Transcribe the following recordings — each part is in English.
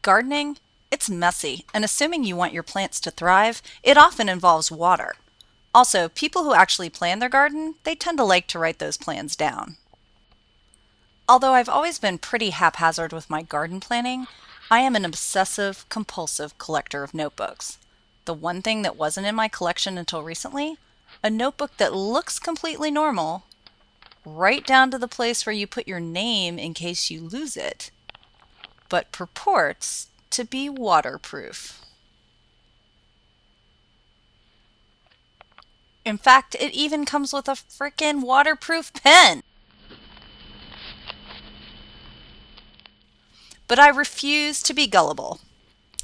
Gardening, it's messy, and assuming you want your plants to thrive, it often involves water. Also, people who actually plan their garden, they tend to like to write those plans down. Although I've always been pretty haphazard with my garden planning, I am an obsessive compulsive collector of notebooks. The one thing that wasn't in my collection until recently, a notebook that looks completely normal, right down to the place where you put your name in case you lose it, but purports to be waterproof. In fact, it even comes with a frickin' waterproof pen. But I refuse to be gullible.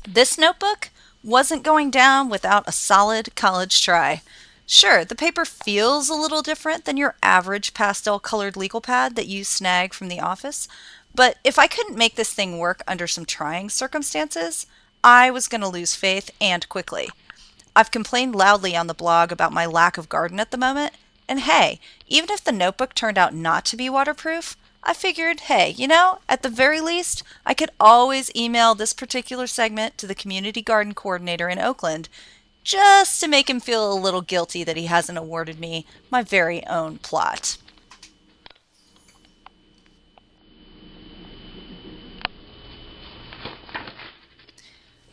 This notebook wasn't going down without a solid college try. Sure, the paper feels a little different than your average pastel colored legal pad that you snag from the office, but if I couldn't make this thing work under some trying circumstances, I was going to lose faith and quickly. I've complained loudly on the blog about my lack of garden at the moment, and hey, even if the notebook turned out not to be waterproof, I figured, hey, at the very least, I could always email this particular segment to the community garden coordinator in Oakland just to make him feel a little guilty that he hasn't awarded me my very own plot.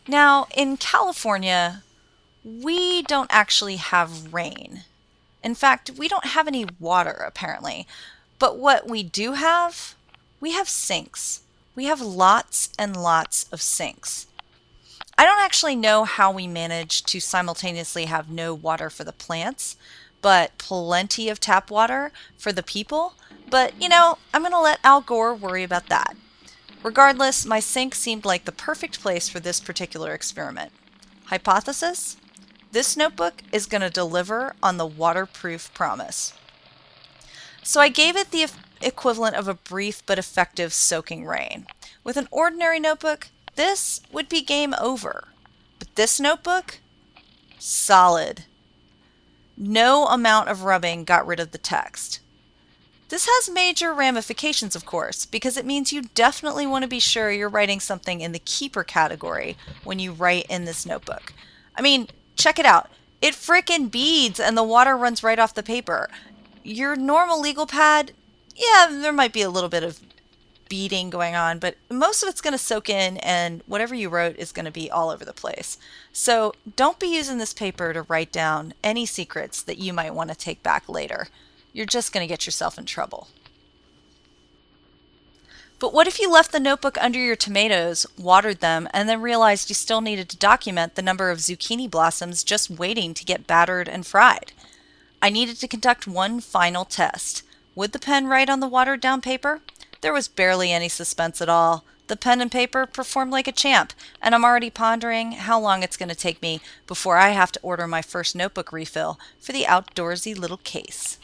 Now, in California, we don't actually have rain. In fact, we don't have any water, apparently. But what we have sinks. We have lots and lots of sinks. I don't actually know how we manage to simultaneously have no water for the plants, but plenty of tap water for the people. But, I'm going to let Al Gore worry about that. Regardless, my sink seemed like the perfect place for this particular experiment. Hypothesis? This notebook is going to deliver on the waterproof promise. So I gave it the equivalent of a brief but effective soaking rain. With an ordinary notebook, this would be game over. But this notebook? Solid. No amount of rubbing got rid of the text. This has major ramifications, of course, because it means you definitely want to be sure you're writing something in the keeper category when you write in this notebook. I mean, check it out. It frickin' beads and the water runs right off the paper. Your normal legal pad, yeah, there might be a little bit of beading going on, but most of it's going to soak in and whatever you wrote is going to be all over the place. So don't be using this paper to write down any secrets that you might want to take back later. You're just going to get yourself in trouble. But what if you left the notebook under your tomatoes, watered them, and then realized you still needed to document the number of zucchini blossoms just waiting to get battered and fried? I needed to conduct one final test. Would the pen write on the watered down paper? There was barely any suspense at all. The pen and paper performed like a champ, and I'm already pondering how long it's going to take me before I have to order my first notebook refill for the outdoorsy little case.